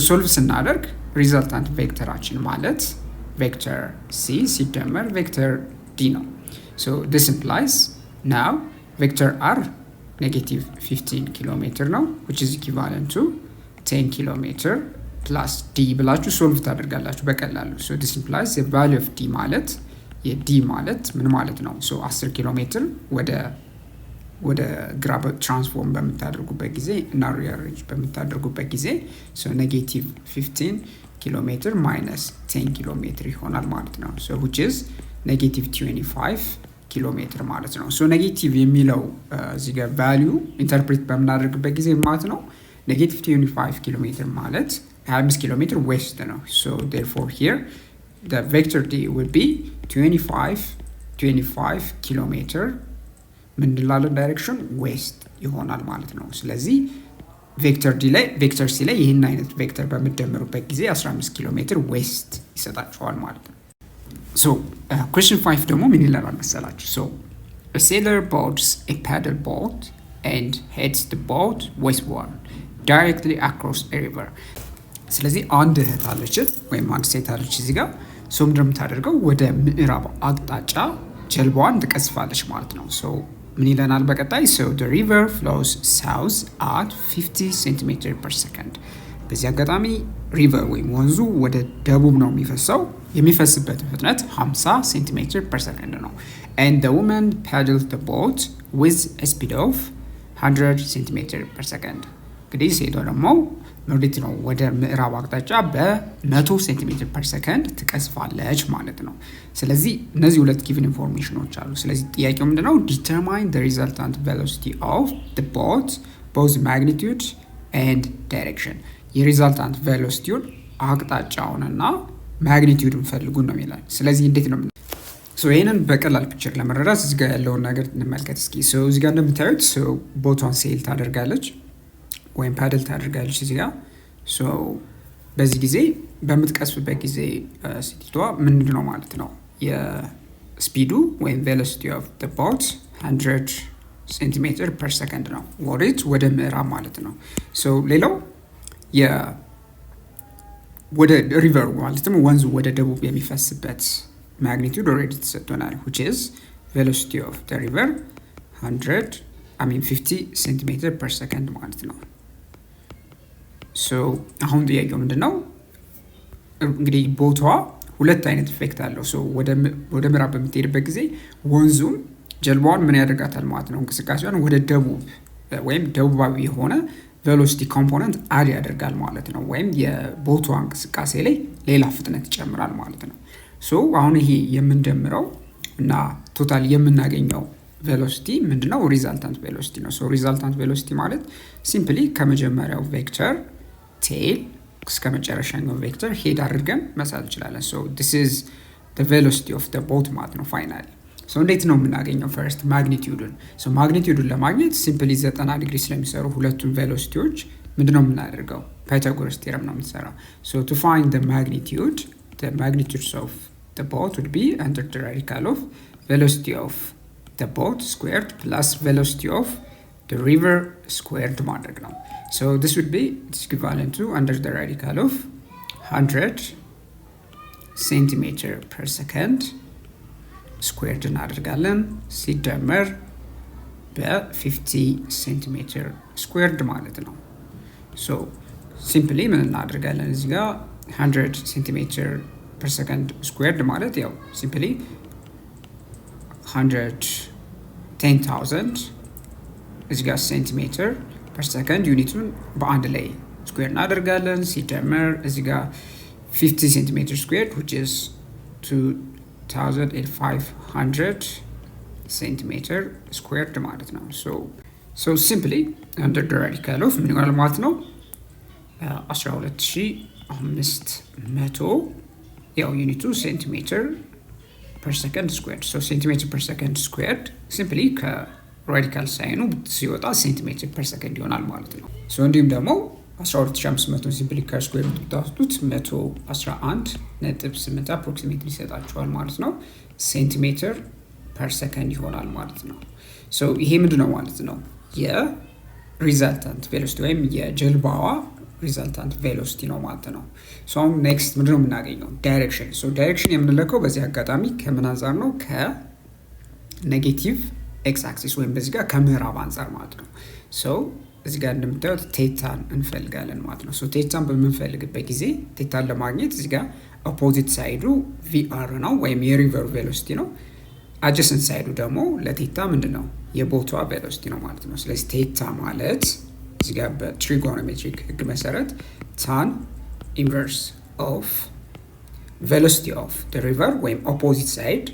ሶልቭ ስናደርግ ሪዛልታንት ቬክተራችን ማለት ቬክተር ሲ ሲደመር ቬክተር ዲ ነው። this implies now vector r ኔጌቲቭ 15 ኪሎ ሜትር ነው which is equivalent to 10 ኪሎ ሜትር plus d ብላችሁ ሶልቭ ታደርጋላችሁ በቀላሉ። this implies the value of d ማለት የዲ ማለት ምን ማለት ነው? 10 ኪሎ ሜትር ወደ ግራ ትራንስፎርም በምታደርጉበት ጊዜ እና ሪአሬንጅ በምታደርጉበት ጊዜ ኔጌቲቭ 15 ኪሎ ሜትር ማይነስ 10 ኪሎ ሜትር ይሆናል ማለት ነው። which is ኔጌቲቭ 25 ኪሎ ሜትር ማለት ነው። ኔጌቲቭ የሚለው እዚህ ጋር ቫልዩ ኢንተርፕሬት በምናደርግበት ጊዜ ማለት ነው ኔጌቲቭ 25 ኪሎ ሜትር ማለት 25 ኪሎ ሜትር ዌስት ነው። therefore here the vector d would be 25 kilometer ምን እንላለን ዳይሬክሽን ዌስት ይሆናል ማለት ነው። ስለዚህ ቬክተር ዲ ላይ ቬክተር ሲ ላይ ይህን አይነት ቬክተር በመደመሩበት ጊዜ 15 ኪሎ ሜትር ዌስት ይሰጣቸዋል ማለት ነው። ሶ question 5 ደግሞ ምን ይላል መሰላችሁ? So a sailor boards a paddle boat and heads the boat westward directly across a river. ስለዚህ አንድ እህት አለች ወይም አንድ ሴት አለች እዚህ ጋር ሶ ምንድነው የምታደርገው ወደ ምዕራብ አቅጣጫ ጀልባዋን ትቀዝፋለች ማለት ነው። ሶ ምን ይለናል በቀጣይ? so the river flows south at 50 centimeters per second. በዚህ አጋጣሚ ሪቨር ወይም ወንዙ ወደ ደቡብ ነው የሚፈስበት ፍጥነት 50 ሴንቲሜትር ፐር ሰከንድ ነው። and the woman paddles the boat with a speed of 100 centimeters per second. እንግዲህ ሴቷ ደግሞ ወዴት ነው ወደ ምዕራብ አቅጣጫ በ100 ሴንቲሜትር ፐር ሰከንድ ትቀዝፋለች ማለት ነው። ስለዚህ እነዚህ ሁለት ጊቭን ኢንፎርሜሽኖች አሉ። ስለዚህ ጥያቄው ምንድነው? determine the resultant velocity of the boat both magnitude and direction. የሪዛልታንት ቬሎሲቲውን አቅጣጫውንና ማግኒቲዩድን ፈልጉ ነው የሚላል። ስለዚህ እንዴት ነው ሶ ይሄንን በቀላል ፒክቸር ለመረዳት እዚህ ጋር ያለውን ነገር እንመልከት እስኪ። ሶ እዚህ ጋር እንደምታዩት ሶ ቦቷን ሴል ታደርጋለች ወይም ፓድል ታደርጋለች እዚህ ጋር። ሶ በዚህ ጊዜ በምትቀስፍበት ጊዜ ሴቲቷ ምንድን ነው ማለት ነው የስፒዱ ወይም ቬሎሲቲ ኦፍ ዘ ቦት 100 ሴንቲሜትር ፐር ሰከንድ ነው ወደ ምዕራብ ማለት ነው። ሶ ሌላው ወደ ሪቨሩ ማለትም ወንዙ ወደ ደቡብ የሚፈስበት ማግኒቲዩድ ኦልሬዲ ተሰጥቶናል which is velocity of the river 50 centimeter per second ማለት ነው። ሶ አሁን ጥያቄው ምንድነው? እንግዲህ ቦታዋ ሁለት አይነት ኢፌክት አለው። ሶ ወደ ምዕራብ በምትሄድበት ጊዜ ወንዙም ጀልባዋን ምን ያደርጋታል ማለት ነው እንቅስቃሴዋን ወደ ደቡብ ወይም ደቡባዊ የሆነ ቬሎሲቲ ኮምፖነንት አድ ያደርጋል ማለት ነው። ወይም የቦታዋ እንቅስቃሴ ላይ ሌላ ፍጥነት ይጨምራል ማለት ነው። ሶ አሁን ይሄ የምንደምረው እና ቶታል የምናገኘው ቬሎሲቲ ምንድነው? ሪዛልታንት ቬሎሲቲ ነው። ሶ ሪዛልታንት ቬሎሲቲ ማለት ሲምፕሊ ከመጀመሪያው ቬክተር ቴል እስከ መጨረሻኛው ቬክተር ሄድ አድርገን መሳል እንችላለን። ሶ this is the velocity of the boat ማለት ነው ፋይናሊ። ሶ እንዴት ነው የምናገኘው? ፈርስት ማግኒቲዩድን። ሶ ማግኒቲዩድን ለማግኘት ሲምፕሊ 90 ዲግሪ ስለሚሰሩ ሁለቱም ቬሎሲቲዎች ምንድነው የምናደርገው? ፓይታጎረስ ቴረም ነው የምንሰራው። ሶ to find the magnitudes of the boat would be under the radical of velocity of the boat squared plus velocity of the river squared ማድረግ ነው። So this would be equivalent to under the radical of 100 centimeter per second squared እናደርጋለን ሲደመር በ50 centimeter squared ማለት ነው። So simply ምን እናደርጋለን እዚህ ጋር 100 centimeter per second squared ማለት ያው simply 110,000 እዚህ ጋር ሴንቲሜትር ፐር ሰከንድ ዩኒቱን በአንድ ላይ ስኩዌር እናደርጋለን ሲደመር እዚህ ጋር 50 ሴንቲሜትር ስኩዌር which is 2500 ሴንቲሜትር ስኩዌርድ ማለት ነው። so simply under the radical of ምን ይሆናል ማለት ነው 12500 ያው ዩኒቱ ሴንቲሜትር per second squared. So centimeter per second squared simply ከራዲካል ሳይኑ ሲወጣ ሴንቲሜትር per second ይሆናል ማለት ነው። ሶ እንዲሁም ደግሞ 12500 ሲምፕሊ ከስኩዌር ብታወጡት 111.8 አፕሮክሲሜትሊ ይሰጣችኋል ማለት ነው። ሴንቲሜትር per second ይሆናል ማለት ነው። ሶ ይሄ ምንድነው ማለት ነው የሪዛልታንት ቬሎሲቲ ወይም የጀልባዋ ሪዛልታንት ቬሎሲቲ ነው ማለት ነው። ሶ አሁን ኔክስት ምንድነው የምናገኘው? ዳይሬክሽን። ሶ ዳይሬክሽን የምንለካው በዚህ አጋጣሚ ከምን አንፃር ነው? ከኔጌቲቭ ኤክስ አክሲስ ወይም በዚህ ጋር ከምዕራብ አንፃር ማለት ነው። ሶ እዚህ ጋር እንደምታዩት ቴታን እንፈልጋለን ማለት ነው። ሶ ቴታን በምንፈልግበት ጊዜ ቴታን ለማግኘት እዚህ ጋር ኦፖዚት ሳይዱ ቪአር ነው ወይም የሪቨር ቬሎሲቲ ነው። አጀሰንት ሳይዱ ደግሞ ለቴታ ምንድነው? የቦታዋ ቬሎሲቲ ነው ማለት ነው። ስለዚህ ቴታ ማለት እዚህ ጋር በትሪጎኖሜትሪክ ህግ መሰረት ታን ኢንቨርስ ኦፍ ቬሎሲቲ ኦፍ ዘ ሪቨር ወይም ኦፖዚት ሳይድ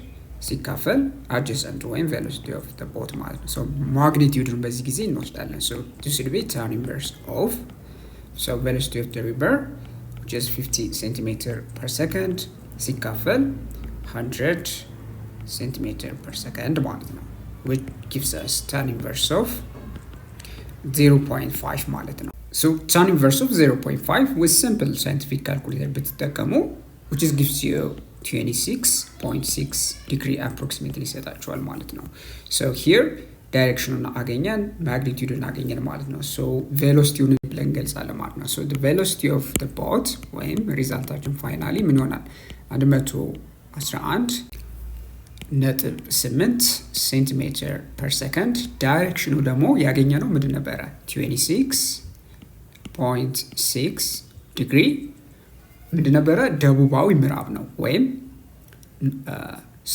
ሲካፈል አጀሰንት ወይም ቬሎሲቲ ኦፍ ዘ ቦት ማለት ነው። ሶ ማግኒቲዩድን በዚህ ጊዜ እንወስዳለን። ሶ this would be tan inverse of velocity of the river which is 50 centimeter per second ሲካፈል 100 centimeter per second ማለት ነው, which gives us tan inverse of 0.5 ማለት ነው. So tan inverse of 0.5 with simple scientific calculator ብትጠቀሙ which is gives you 26.6 degree approximately ይሰጣችኋል ማለት ነው. So here direction አገኘን, magnitude አገኘን ማለት ነው. So velocity ብለን እንገልጻለን ማለት ነው. So the velocity of the boat ወይም ሪዛልታችን finally ምን ይሆናል? 111.8 centimeter per second. ዳይሬክሽኑ ደግሞ ያገኘነው ምንድን ነበረ? 26.6 degree ምንድን ነበረ? ደቡባዊ ምዕራብ ነው ወይም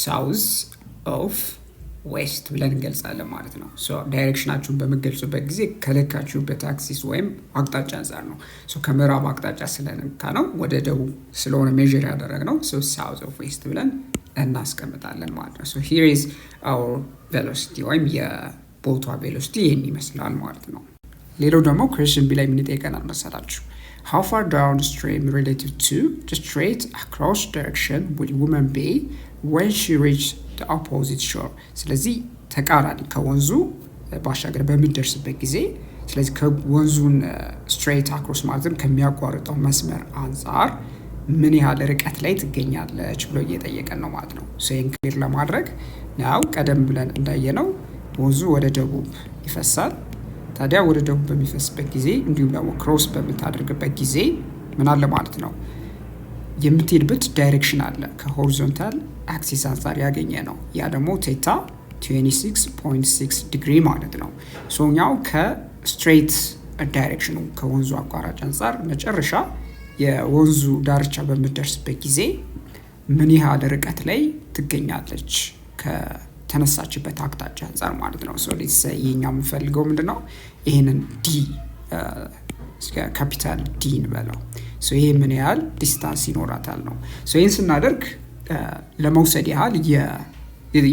south of west ብለን እንገልጻለን ማለት ነው. ሶ ዳይሬክሽናችሁን በመገልጹበት ጊዜ ከለካችሁበት አክሲስ ወይም አቅጣጫ አንፃር ነው. ሶ ከምዕራብ አቅጣጫ ስለነካ ነው ወደ ደቡብ ስለሆነ ሜዥር ያደረግነው. ሶ south of west ብለን እናስቀምጣለን ማለት ነው. ሶ here is our velocity ወይም የቦቷ velocity ይሄን ይመስላል ማለት ነው. ሌላው ደግሞ question B ላይ ምን ይጠይቀናል መሰላችሁ? How far downstream relative to the straight across direction will woman be when she reached the opposite shore? ስለዚህ ተቃራኒ ከወንዙ ባሻገር በሚደርስበት ጊዜ ስለዚህ ከወንዙን straight across ማለትም ከሚያቋርጠው መስመር አንፃር ምን ያህል ርቀት ላይ ትገኛለች ብሎ እየጠየቀን ነው ማለት ነው. so ይሄን ክሊር ለማድረግ now ቀደም ብለን እንዳየነው ወንዙ ወደ ደቡብ ይፈሳል. ታዲያ ወደ ደቡብ በሚፈስበት ጊዜ እንዲሁም ደግሞ ክሮስ በምታደርግበት ጊዜ ምን አለ ማለት ነው? የምትሄድበት ዳይሬክሽን አለ ከሆሪዞንታል አክሲስ አንፃር ያገኘ ነው. ያ ደግሞ ቴታ 26.6 ዲግሪ ማለት ነው. ሶ ኛው ከስትሬት ዳይሬክሽኑ ከወንዙ አቋራጭ አንፃር መጨረሻ የወንዙ ዳርቻ በምትደርስበት ጊዜ ምን ያህል ርቀት ላይ ትገኛለች ተነሳችበት አቅጣጫ አንፃር ማለት ነው. ሶ ሌትስ ሴይ የኛ የምንፈልገው ምንድነው? ይሄንን ዲ ካፒታል ዲ እንበለው. ሶ ይሄ ምን ያህል ዲስታንስ ይኖራታል ነው. ሶ ይሄን ስናደርግ ለመውሰድ ያህል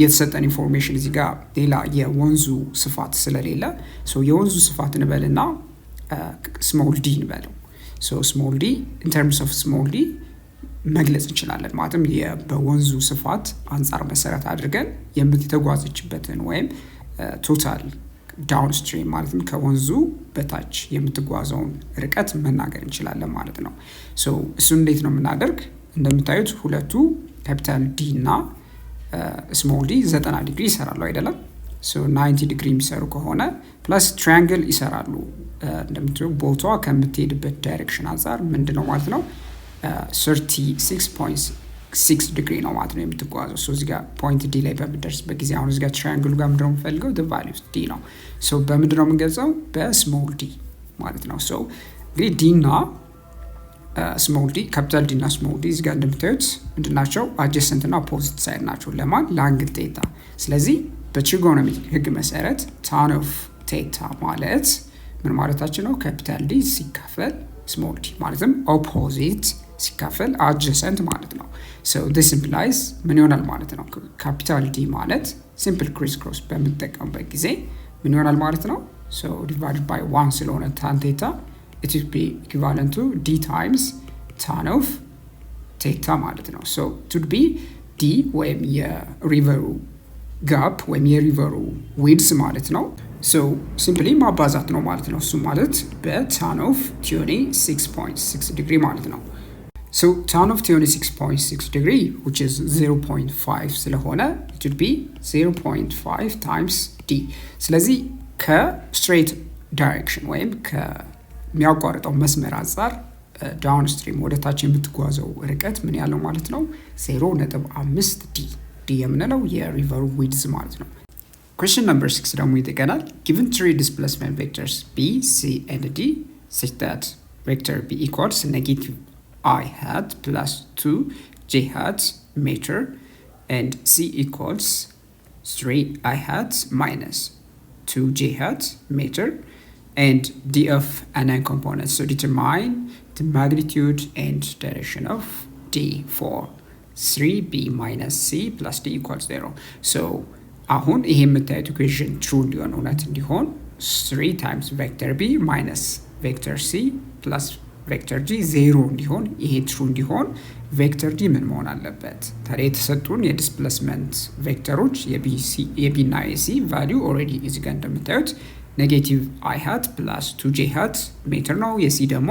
የተሰጠን ኢንፎርሜሽን እዚህ ጋር ሌላ የወንዙ ስፋት ስለሌለ ሶ የወንዙ ስፋት እንበልና ስሞል ዲ እንበለው. ሶ ስሞል ዲ in terms of small d መግለጽ እንችላለን ማለትም በወንዙ ስፋት አንፃር መሰረት አድርገን የምትጓዝችበትን ወይም ቶታል ዳውንስትሪም ማለትም ከወንዙ በታች የምትጓዘውን ርቀት መናገር እንችላለን ማለት ነው. ሶ እሱ እንዴት ነው የምናደርግ? እንደምታዩት ሁለቱ ካፒታል ዲ እና ስሞል ዲ 90 ዲግሪ ይሰራሉ አይደለም? ሶ 90 ዲግሪ የሚሰሩ ከሆነ ፕላስ ትራያንግል ይሰራሉ. እንደምታዩት ቦታዋ ከምትሄድበት ዳይሬክሽን አንፃር ምንድነው ማለት ነው 36.6 ዲግሪ ነው ማለት ነው የምትጓዘው. ሶ እዚህ ጋር ፖይንት ዲ ላይ በሚደርስበት ጊዜ አሁን እዚህ ጋር ትራያንግሉ ጋር ምንድነው የምፈልገው? the value of d ነው. ሶ በምንድነው የምንገልጸው? በስሞል ዲ ማለት ነው. ሶ እንግዲህ ዲ እና ስሞል ዲ ካፒታል ዲ እና ስሞል ዲ እዚህ ጋር እንደምታዩት ምንድናቸው? አጀሰንት እና ኦፖዚት ሳይድ ናቸው ለማን? ለአንግል ቴታ። ስለዚህ በትሪጎኖሜትሪክ ህግ መሰረት tan of theta ማለት ምን ማለታችን ነው? ካፒታል ዲ ሲካፈል ስሞል ዲ ማለትም ኦፖዚት ሲካፈል አጀሰንት ማለት ነው. so this implies ምን ይሆናል ማለት ነው? ካፒታል ዲ ማለት ሲምፕል ክሪስ ክሮስ በምንጠቀምበት ጊዜ ምን ይሆናል ማለት ነው? so divided by 1 ስለሆነ tan theta it will be equivalent to d times tan of theta ማለት ነው. so it would be d ወይም የሪቨሩ ጋፕ ወይም የሪቨሩ ዊድዝ ማለት ነው. so simply ማባዛት ነው ማለት ነው. እሱ ማለት በtan of 26.6 ዲግሪ ማለት ነው. so tan of 26.6 degree which is 0.5 ስለሆነ it would be 0.5 times d. ስለዚህ ከስትሬት ዳይሬክሽን ወይም ከሚያቋርጠው መስመር አንፃር ዳውንስትሪም ወደ ታች የምትጓዘው ርቀት ምን ያለው ማለት ነው? 0.5 d. d የምንለው የሪቨሩ ዊድዝ ማለት ነው. question number 6 ደግሞ ይጠይቀናል. given three displacement vectors b, c and d such that vector b equals negative I hat plus 2 j hat meter and c equals 3 I hat minus 2 j hat meter and d of unknown components. So determine the magnitude and direction of d for 3b minus c plus d equals 0. So አሁን ይሄ የምታዩት ኢኩዌሽን ትሩ እንዲሆን እውነት እንዲሆን 3 times vector b minus vector c plus vector g 0 እንዲሆን ይሄ ትሩ እንዲሆን ቬክተር ዲ ምን መሆን አለበት? ታዲያ የተሰጡን የዲስፕሌስመንት ቬክተሮች የቢ እና የሲ ቫሊዩ ኦልሬዲ እዚህ ጋር እንደምታዩት ኔጌቲቭ አይ ሃት ፕላስ 2j ሃት ሜትር ነው። የሲ ደግሞ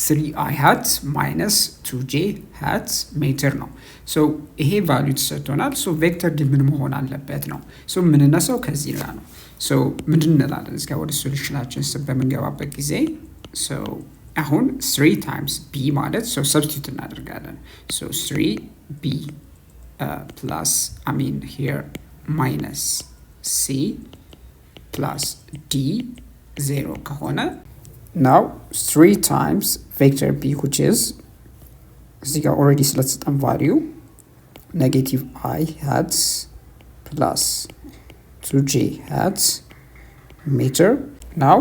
3i ሃት ማይነስ 2j ሃት ሜትር ነው። ሶ ይሄ ቫሊዩ ተሰጥቶናል። ሶ ቬክተር ዲ ምን መሆን አለበት ነው። ሶ የምንነሳው ከዚህ ጋር ነው። ሶ ምንድን እንላለን እስከ ወደ ሶሉሽናችን በምንገባበት ጊዜ ሶ አሁን 3 ታይምስ ቢ ማለት ሶ ሰብስቲቱት እናደርጋለን። ሶ 3b ፕላስ አይ ሚን ሂር ማይነስ ሲ ፕላስ ዲ 0 ከሆነ now 3 times vector b which is እዚህ ጋር already ስለተሰጠን value negative I hat plus 2j hat meter now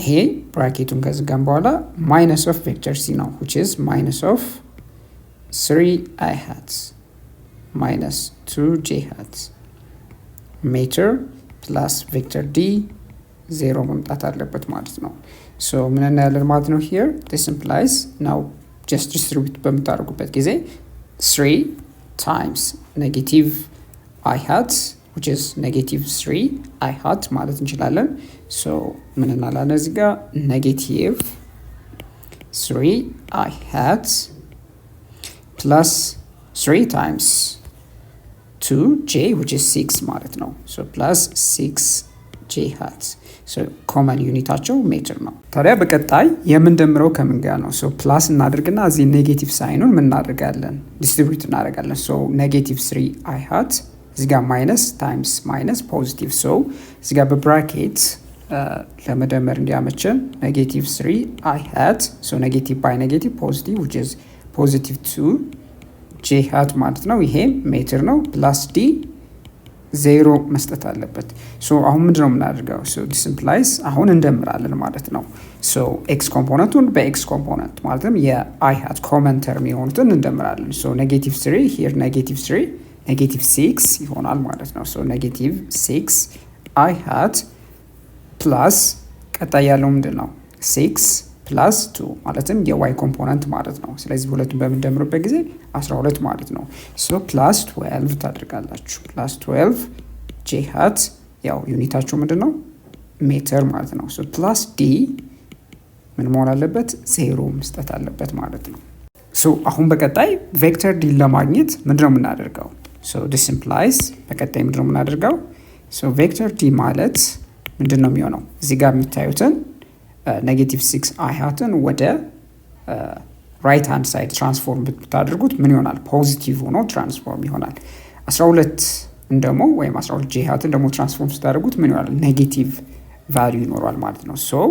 ይሄ ብራኬቱን ከዝጋን በኋላ minus of vector c ነው which is minus of 3i hat minus 2j hat meter plus vector d 0 መምጣት አለበት ማለት ነው። ሶ ምን እናያለን ማለት ነው here this implies now just distribute በምታደርጉበት ጊዜ 3 times negative I hat which is negative 3 I hat ማለት እንችላለን። ሶ ምን እናላለን እዚህ ጋር negative 3 I hat plus 3 times 2j which is 6 ማለት ነው። ሶ plus 6j hat ሶ ኮመን ዩኒታቸው ሜትር ነው። ታዲያ በቀጣይ የምንደምረው ከምን ጋር ነው? ሶ ፕላስ እናድርግና እዚህ ኔጌቲቭ ሳይኑን ምን እናደርጋለን? ዲስትሪቢዩት እናደርጋለን። ሶ ኔጌቲቭ 3 አይ ሃት እዚህ ጋር ማይነስ ታይምስ ማይነስ ፖዚቲቭ ሶ እዚህ ጋር በብራኬት ለመደመር እንዲያመችን ኔጌቲቭ 3 አይ ሃት ሶ ኔጌቲቭ ባይ ኔጌቲቭ ፖዚቲቭ which is ፖዚቲቭ 2 j ሃት ማለት ነው። ይሄ ሜትር ነው ፕላስ ዲ 0 መስጠት አለበት። ሶ አሁን ምንድነው የምናደርገው? ሶ this implies አሁን እንደምራለን ማለት ነው። ሶ x ኮምፖነንቱን በx ኮምፖነንት ማለትም የi hat ኮመን ተርም የሆኑትን እንደምራለን። ሶ ኔጌቲቭ 3 here ኔጌቲቭ 3 ኔጌቲቭ 6 ይሆናል ማለት ነው። ሶ ኔጌቲቭ 6 i hat ፕላስ ቀጣይ ያለው ምንድነው 6 ፕላስ 2 ማለትም የy ኮምፖነንት ማለት ነው። ስለዚህ ሁለቱን በምንደምርበት ጊዜ 12 ማለት ነው። ሶ ፕላስ 12 ታደርጋላችሁ። ፕላስ 12 j hat ያው ዩኒታቸው ምንድነው ሜትር ማለት ነው። ሶ ፕላስ d ምን መሆን አለበት 0 መስጠት አለበት ማለት ነው። ሶ አሁን በቀጣይ ቬክተር d ለማግኘት ምንድነው የምናደርገው? ሶ this implies በቀጣይ ምንድነው የምናደርገው? ሶ ቬክተር d ማለት ምንድነው የሚሆነው? እዚህ ጋር የምታዩትን ኔጌቲቭ 6 አይ ሃትን ወደ ራይት ሃንድ ሳይድ ትራንስፎርም ብታደርጉት ምን ይሆናል? ፖዚቲቭ ሆኖ ትራንስፎርም ይሆናል። 12 እንደሞ ወይም 12 j ሃትን ደግሞ ትራንስፎርም ስታደርጉት ምን ይሆናል? ኔጌቲቭ ቫልዩ ይኖራል ማለት ነው። ሶ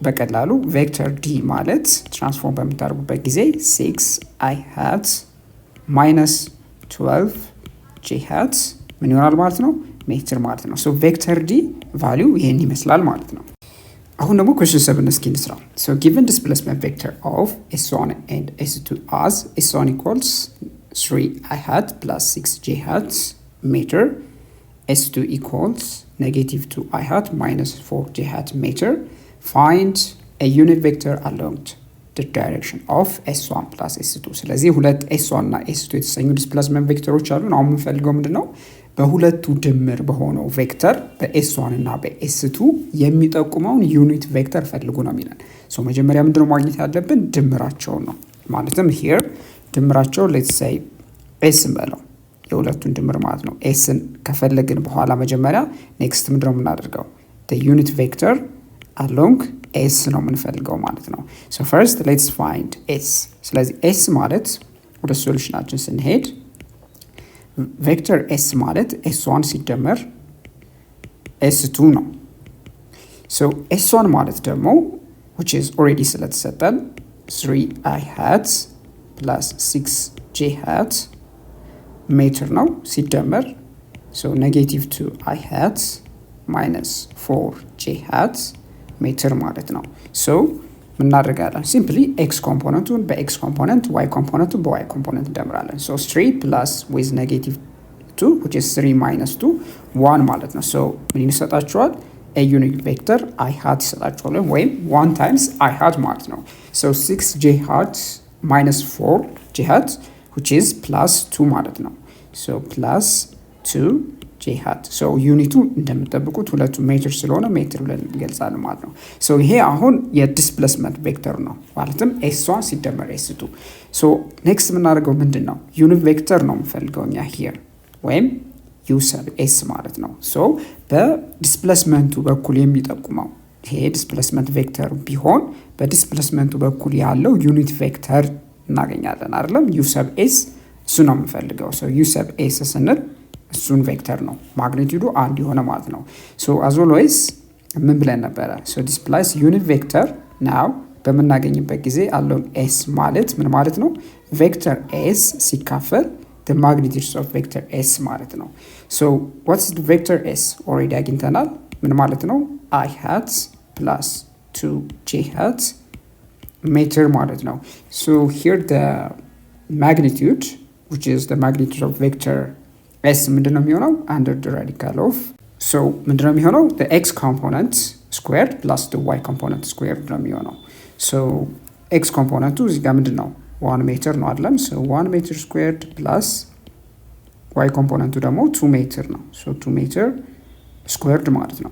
በቀላሉ ቬክተር ዲ ማለት ትራንስፎርም በምታደርጉበት ጊዜ 6 አይ ሃት ማይነስ 12 j ሃት ምን ይሆናል ማለት ነው? ሜትር ማለት ነው። ሶ ቬክተር ዲ ቫልዩ ይሄን ይመስላል ማለት ነው። አሁን ደግሞ question 7 እስኪ እንስራ። So given displacement vector of S1 and S2 as S1 equals 3 I hat plus 6j hat meter, S2 equals negative 2 I hat minus 4j hat meter, find a unit vector along the direction of S1 plus S2። ስለዚህ ሁለት S1 እና S2 የተሰኙ ዲስፕሌስመንት ቬክተሮች አሉ። አሁን የምንፈልገው ምንድነው? በሁለቱ ድምር በሆነው ቬክተር በS1 እና በS2 የሚጠቁመውን ዩኒት ቬክተር ፈልጉ ነው የሚለን። ሶ መጀመሪያ ምንድነው ማግኘት ያለብን? ድምራቸውን ነው። ማለትም here ድምራቸው let's say s እንበለው የሁለቱን ድምር ማለት ነው። sን ከፈለግን በኋላ መጀመሪያ next ምንድነው የምናደርገው? the unit vector along s ነው የምንፈልገው ማለት ነው። so first let's find s። ስለዚህ s ማለት ወደ ሶሉሽናችን ስንሄድ ቬክተር s ማለት s1 ሲደመር s2 ነው። so s1 ማለት ደግሞ which is already ስለተሰጠን 3i hat plus 6j hat ሜትር ነው ሲደመር so negative 2i hat minus 4j hat ሜትር ማለት ነው። so ምን እናደርጋለን? ሲምፕሊ x ኮምፖነንቱን በx ኮምፖነንት y ኮምፖነንቱን በy ኮምፖነንት እንደምራለን። so 3 plus with negative 2 which is 3 minus 2 1 ማለት ነው። so ምን ይሰጣችኋል? a unit vector I hat ይሰጣችኋል ወይም 1 times I hat ማለት ነው። so 6j hat minus 4 j hat which is plus 2 ማለት ነው so plus 2 j hat so ዩኒቱ እንደምትጠብቁት ሁለቱ ሜትር ስለሆነ ሜትር ብለን እንገልጻለን ማለት ነው so ይሄ አሁን የዲስፕሌስመንት ቬክተር ነው ማለትም s1 ሲደመር s2 so next የምናደርገው ምንድነው ዩኒት ቬክተር ነው የምፈልገው እኛ here ወይም u sub s ማለት ነው so በዲስፕሌስመንቱ በኩል የሚጠቁመው ይሄ ዲስፕሌስመንት ቬክተር ቢሆን በዲስፕሌስመንቱ በኩል ያለው ዩኒት ቬክተር እናገኛለን አይደለም u sub s እሱ ነው የምፈልገው so u sub s ስንል እሱን ቬክተር ነው ማግኒቲዩዱ አንድ የሆነ ማለት ነው so as always ምን ብለን ነበር so displace unit vector now በመናገኝበት ጊዜ along s ማለት ምን ማለት ነው vector s ሲካፈል the magnitudes of vector s ማለት ነው so what's the vector s already አግኝተናል ምን ማለት ነው I hat plus 2 j hat meter ማለት ነው so here the magnitude which is the magnitude of vector s ምንድነው የሚሆነው under the radical of so ምንድነው የሚሆነው the x component squared plus the y component squared ነው የሚሆነው so x component እዚህ ጋር ምንድነው 1 meter ነው አይደለም so 1 meter squared plus y component ደግሞ 2 meter ነው so 2 meter squared ማለት ነው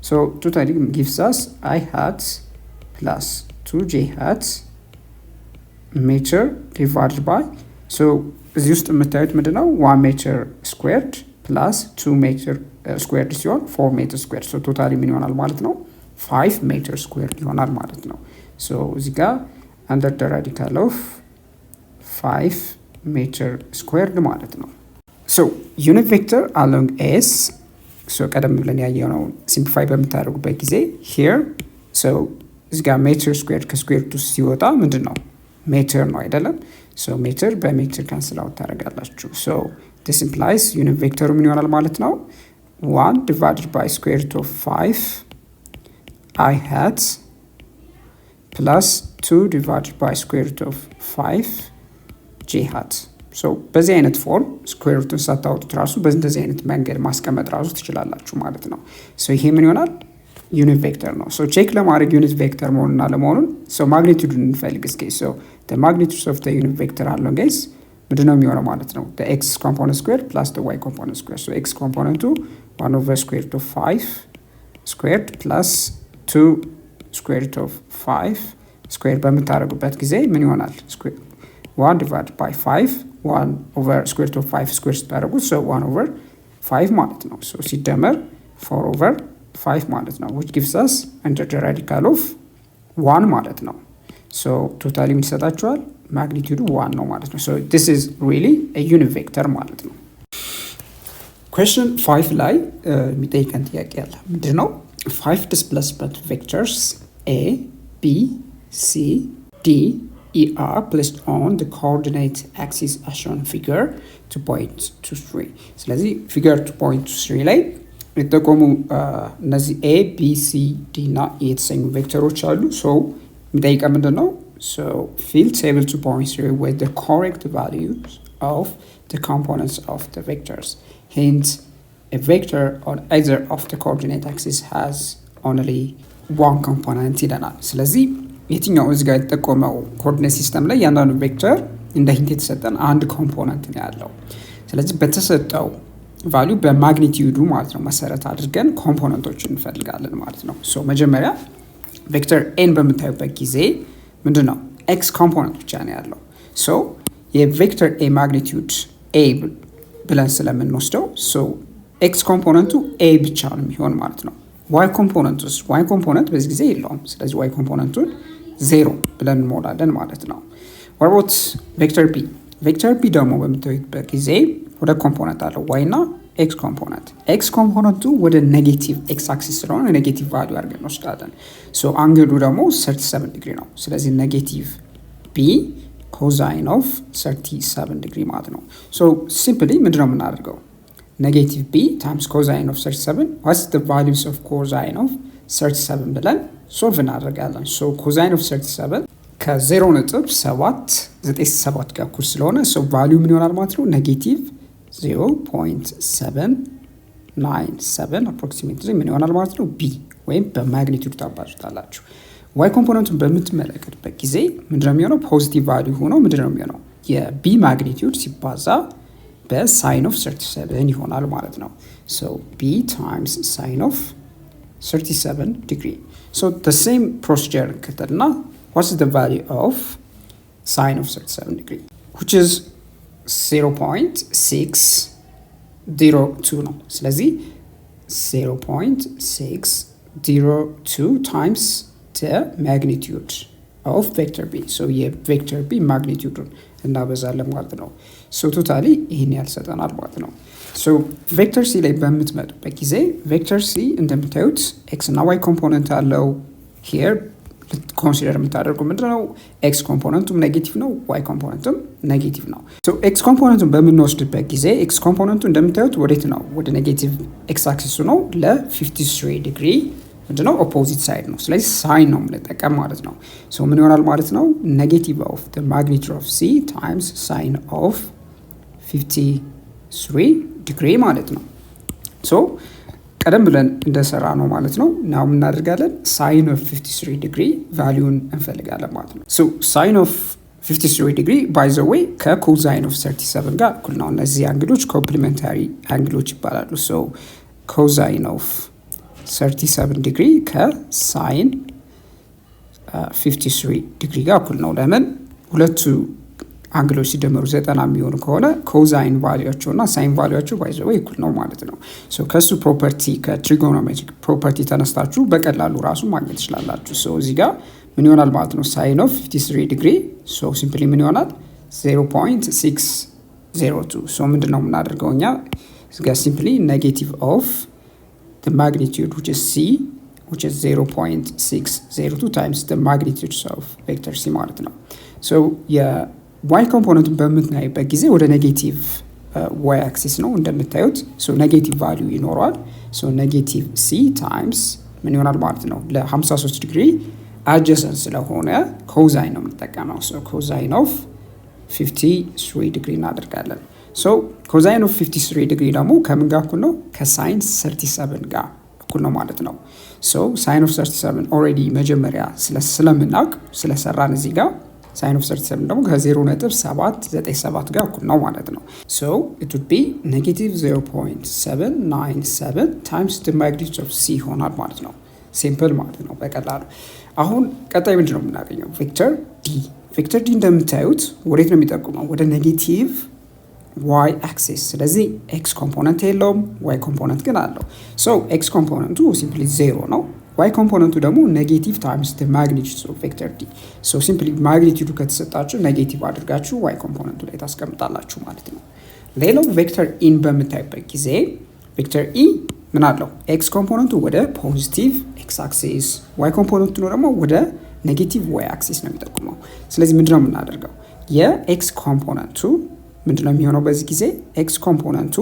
so totally gives us I hat plus 2j hat meter divided by so እዚህ ውስጥ የምታዩት ምንድነው 1 meter squared plus 2 meter squared ሲሆን 4 meter squared so totally ምን ይሆናል ማለት ነው 5 meter squared ይሆናል ማለት ነው so እዚህ ጋር under the radical of 5 meter squared ማለት ነው so unit vector along s so ቀደም ብለን ያየነው simplify በመታረጉበት ጊዜ here so እዚህ ጋር meter squared ከስኩዌር ሩት ሲወጣ ምንድነው meter ነው አይደለም so meter by meter cancel out ታደርጋላችሁ so this implies unit vector ምን ይሆናል ማለት ነው 1 divided by square root of 5 I hat plus 2 divided by square root of 5 j hat so በዚህ አይነት ፎርም ስኩዌር ሩትን ሳታውጡት ራሱ በዚህ አይነት መንገድ ማስቀመጥ ራሱ ትችላላችሁ ማለት ነው so ይሄ ምን ይሆናል ዩኒት ቬክተር ነው so ቼክ ለማድረግ ዩኒት ቬክተር መሆኑና ለመሆኑን so ማግኒቲዩዱን እንፈልግ እስኪ so the magnitude of the unit vector along s ምንድነው የሚሆነው ማለት ነው the x component squared plus the y component squared so x component 1 over square root of 5 squared plus 2 square root of 5 squared በመታረጉበት ጊዜ ምን ይሆናል 1 divided by 5 1 over square root of 5 squared ስታደርጉት so 1 over 5 ማለት ነው so ሲደመር 4 over 5 ማለት ነው which gives us under the radical of 1 ማለት ነው so totally ምን ይሰጣችኋል magnitude 1 ነው ማለት ነው so this is really a unit vector ማለት ነው question 5 ላይ የሚጠይቀን ጥያቄ አለ ምንድነው 5 displacement vectors a b c d e are placed on the coordinate axis as shown figure 2.23 ስለዚህ figure 2.23 ላይ የተቆሙ እነዚህ a b c d እና e የተሰኙ ቬክተሮች አሉ so የሚጠይቀ ምንድነው so fill table 2.3 with the correct values of the components of the vectors hence a vector on either of the coordinate axis has only one component ይለናል ስለዚህ የትኛው እዚህ ጋር የተቆመው ኮኦርዲኔት ሲስተም ላይ ያንዳንዱ ቬክተር እንደ ሂንት የተሰጠን አንድ ኮምፖነንት ነው ያለው ስለዚህ በተሰጠው ቫልዩ በማግኒቲዩዱ ማለት ነው መሰረት አድርገን ኮምፖነንቶችን እንፈልጋለን ማለት ነው ሶ መጀመሪያ ቬክተር n በመታዩበት ጊዜ ምንድነው x ኮምፖነንት ብቻ ነው ያለው ሶ የቬክተር a ማግኒቲዩድ a ብለን ስለምንወስደው ሶ x ኮምፖነንቱ a ብቻ ነው የሚሆን ማለት ነው y ኮምፖነንቱስ y ኮምፖነንት በዚህ ጊዜ የለውም ስለዚህ y ኮምፖነንቱን 0 ብለን እንሞላለን ማለት ነው what about vector b vector b ደግሞ በመታዩበት ጊዜ ወደ ኮምፖነንት አለው y እና x ኮምፖነንት x ኮምፖነንቱ ወደ ኔጌቲቭ x አክሲስ ስለሆነ ኔጌቲቭ ቫልዩ አድርገን እንወስዳለን ሶ አንግሉ ደግሞ 37 ዲግሪ ነው ስለዚህ ኔጌቲቭ b cosine of 37 ዲግሪ ማለት ነው ሶ ሲምፕሊ ምንድነው የምናደርገው ኔጌቲቭ b times cosine of 37 what's the values of cosine of 37 ብለን ሶልቭ እናደርጋለን ሶ cosine of 37 ከ0.797 ጋር እኩል ስለሆነ ሶ ቫልዩ ምን ይሆናል ማለት ነው ኔጌቲቭ 0.797 approximately ምን ይሆናል ማለት ነው b ወይም በማግኒቲዩድ ታባዙታላችሁ y ኮምፖነንቱን በምትመለከቱበት ጊዜ ምንድነው የሚሆነው ፖዚቲቭ ቫልዩ ሆኖ ምንድነው የሚሆነው የቢ ማግኒቲዩድ ሲባዛ በሳይን ኦፍ 37 ይሆናል ማለት ነው። ሶ ቢ ታይምስ ሳይን ኦፍ 37 ዲግሪ። ሶ the same procedure ከተልና what's the value of sine of 37 degree which is 0.602 ነው። ስለዚህ 0.602 times the magnitude of vector b. so የቬክተር b ማግኒቲዩዱን እናበዛለን ማለት ነው። ሶ ቶታሊ ይሄን ያልሰጠናል ማለት ነው። ሶ ቬክተር ሲ ላይ በምትመጡበት ጊዜ ቬክተር ሲ እንደምታዩት ኤክስ እና ዋይ ኮምፖነንት አለው። ሂር ኮንሲደር የምታደርጉ ምንድነው ኤክስ ኮምፖነንቱም ኔጌቲቭ ነው፣ ዋይ ኮምፖነንቱም ኔጌቲቭ ነው። ሶ ኤክስ ኮምፖነንቱን በምንወስድበት ጊዜ ኤክስ ኮምፖነንቱ እንደምታዩት ወዴት ነው? ወደ ኔጌቲቭ ኤክስ አክሲሱ ነው። ለ53 ዲግሪ ምንድነው ኦፖዚት ሳይድ ነው። ስለዚህ ሳይን ነው የምንጠቀም ማለት ነው። ሶ ምን ይሆናል ማለት ነው? ኔጌቲቭ ኦፍ the magnitude of c times sin of 53 ዲግሪ ማለት ነው። ሶ ቀደም ብለን እንደሰራ ነው ማለት ነው። ናው ምን እናደርጋለን? ሳይን ኦፍ 53 ዲግሪ ቫልዩን እንፈልጋለን ማለት ነው። ሶ ሳይን ኦፍ 53 ዲግሪ ባይ ዘ ዌይ ከኮዛይን ኦፍ 37 ጋር እኩል ነው። እነዚህ አንግሎች ኮምፕሊሜንታሪ አንግሎች ይባላሉ። ሶ ኮዛይን ኦፍ 37 ዲግሪ ከሳይን 53 ዲግሪ ጋር እኩል ነው። ለምን? ሁለቱ አንግሎች ሲደመሩ 90 የሚሆኑ ከሆነ ኮዛይን ቫልዩአቸው እና ሳይን ቫልዩአቸው ባይ ዘ ዌይ እኩል ነው ማለት ነው። ሶ ከሱ ፕሮፐርቲ ከትሪጎኖሜትሪክ ፕሮፐርቲ ተነስታችሁ በቀላሉ ራሱ ማግኘት ትችላላችሁ። ሶ እዚህ ጋር ምን ይሆናል ማለት ነው? ሳይን ኦፍ 53 ዲግሪ ሶ ሲምፕሊ ምን ይሆናል? 0.602 ሶ ምንድነው የምናደርገው እኛ እዚህ ጋር ሲምፕሊ ኔጌቲቭ ኦፍ the magnitude which is c which is 0.602 times the magnitude of vector c ማለት ነው። ሶ የy ኮምፖነንቱን በምትናይበት ጊዜ ወደ ኔጌቲቭ y አክሲስ ነው እንደምታዩት። ሶ ኔጌቲቭ ቫልዩ ይኖረዋል። ሶ ኔጌቲቭ c ታይምስ ምን ይሆናል ማለት ነው? ለ53 ዲግሪ አጀሰንት ስለሆነ ኮዛይን ነው የምንጠቀመው። ሶ ኮዛይን ኦፍ 53 ዲግሪ እናደርጋለን። ሶ ኮዛይን ኦፍ 53 ዲግሪ ደግሞ ከምን ጋር እኩል ነው? ከሳይን 37 ጋር እኩል ነው ማለት ነው። ሶ ሳይን ኦፍ 37 ኦልሬዲ መጀመሪያ ስለምናውቅ ስለሰራን እዚህ ጋር ሳይን ኦፍ 37 ደግሞ ከ0.797 ጋር እኩል ነው ማለት ነው። ሶ it would be negative 0.797 times the magnitude of c ይሆናል ማለት ነው። ሲምፕል ማለት ነው በቀላሉ። አሁን ቀጣይ ምንድን ነው የምናገኘው? ቬክተር ዲ። ቬክተር ዲ እንደምታዩት ወዴት ነው የሚጠቁመው? ወደ ኔጌቲቭ ዋይ አክሲስ። ስለዚህ ኤክስ ኮምፖነንት የለውም፣ ዋይ ኮምፖነንት ግን አለው። ሶ ኤክስ ኮምፖነንቱ ሲምፕሊ 0 ነው። ዋይ ኮምፖነንቱ ደግሞ ኔጌቲቭ ታይምስ the magnitude of vector d። ሶ ሲምፕሊ ማግኒቲዩዱ ከተሰጣችሁ ኔጌቲቭ አድርጋችሁ ዋይ ኮምፖነንቱ ላይ ታስቀምጣላችሁ ማለት ነው። ሌላው ቬክተር ኢን በምታይበት ጊዜ ቬክተር ኢ ምን አለው? ኤክስ ኮምፖነንቱ ወደ ፖዚቲቭ ኤክስ አክሲስ፣ ዋይ ኮምፖነንቱ ደግሞ ወደ ኔጌቲቭ ዋይ አክሲስ ነው የሚጠቁመው። ስለዚህ ምንድነው የምናደርገው? የኤክስ ኮምፖነንቱ ምንድነው የሚሆነው? በዚህ ጊዜ ኤክስ ኮምፖነንቱ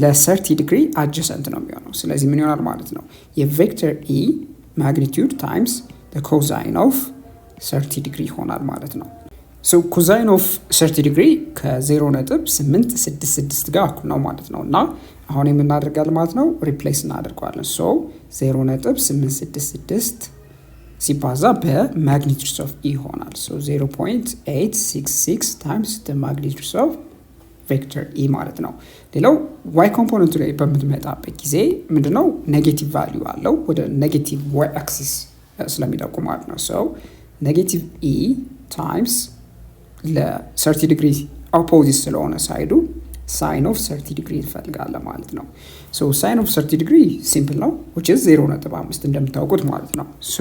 ለ30 ዲግሪ አጀሰንት ነው የሚሆነው። ስለዚህ ምን ይሆናል ማለት ነው? የቬክተር ኢ ማግኒቲዩድ ታይምስ ኮዛይን ኦፍ 30 ዲግሪ ይሆናል ማለት ነው። ሶ ኮዛይን ኦፍ 30 ዲግሪ ከ0.866 ጋር እኩል ነው ማለት ነው። እና አሁን የምናደርጋለን ማለት ነው ሪፕሌስ እናደርገዋለን። ሶ 0.866 ሲባዛ በማግኒቲዩድ ኦፍ ኢ ይሆናል። ሶ 0.866 ታይምስ the magnitude of ቬክተር ኢ ማለት ነው። ሌላው ዋይ ኮምፖነንቱ ላይ በምትመጣበት ጊዜ ምንድነው ኔጌቲቭ ቫልዩ አለው ወደ ኔጌቲቭ ዋይ አክሲስ ስለሚጠቁም ማለት ነው። ሶ ኔጌቲቭ ኢ ታይምስ ለ30 ዲግሪ ኦፖዚት ስለሆነ ሳይዱ ሳይን ኦፍ 30 ዲግሪ እንፈልጋለን ማለት ነው። ሶ ሳይን ኦፍ 30 ዲግሪ ሲምፕል ነው which is 0.5 እንደምታውቁት ማለት ነው። ሶ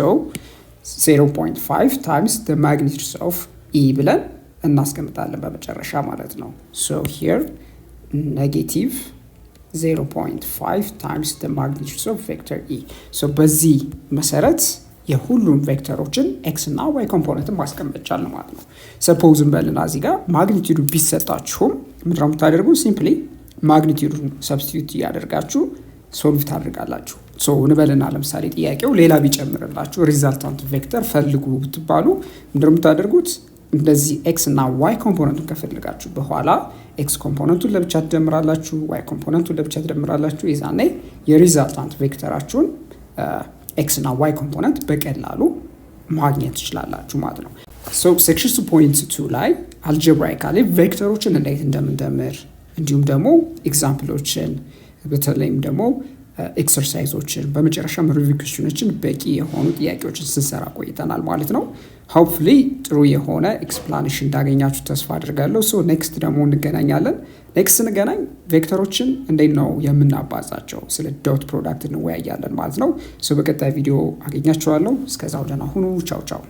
0.5 ታይምስ the magnitude of e ብለን እናስቀምጣለን በመጨረሻ ማለት ነው። ሶ here ኔጌቲቭ 0.5 times the magnitude of vector e። ሶ በዚህ መሰረት የሁሉም ቬክተሮችን ኤክስ እና ዋይ ኮምፖነንትን ማስቀመጥ ቻልን ማለት ነው። ሰፖዝ እንበልና እዚህ ጋር ማግኒቲዩዱ ቢሰጣችሁም ምንድን ነው የምታደርጉ? ሲምፕሊ ማግኒቲዩዱን ሰብስቲዩት እያደርጋችሁ ሶልቭ ታደርጋላችሁ። ሶ እንበልና ለምሳሌ ጥያቄው ሌላ ቢጨምርላችሁ ሪዛልታንት ቬክተር ፈልጉ ብትባሉ ምንድን ነው የምታደርጉት? እንደዚህ ኤክስ እና ዋይ ኮምፖነንቱን ከፈልጋችሁ በኋላ ኤክስ ኮምፖነንቱን ለብቻ ትደምራላችሁ፣ ዋይ ኮምፖነንቱን ለብቻ ትደምራላችሁ። የዛኔ የሪዛልታንት ቬክተራችሁን ኤክስ እና ዋይ ኮምፖነንት በቀላሉ ማግኘት ትችላላችሁ ማለት ነው። ሶ ሴክሽን 2.2 ላይ አልጀብራይካሊ ቬክተሮችን እንዴት እንደምንደምር እንዲሁም ደግሞ ኤግዛምፕሎችን በተለይም ደግሞ ኤክሰርሳይዞችን በመጨረሻም ሪቪው ኩዌስችኖችን በቂ የሆኑ ጥያቄዎችን ስንሰራ ቆይተናል ማለት ነው። ሆፕፉሊ ጥሩ የሆነ ኤክስፕላኔሽን እንዳገኛችሁ ተስፋ አድርጋለሁ። ሶ ኔክስት ደግሞ እንገናኛለን። ኔክስት ስንገናኝ ቬክተሮችን እንዴት ነው የምናባዛቸው ስለ ዶት ፕሮዳክት እንወያያለን ማለት ነው። ሶ በቀጣይ ቪዲዮ አገኛችኋለሁ። እስከዛው ደህና ሁኑ። ቻው ቻው።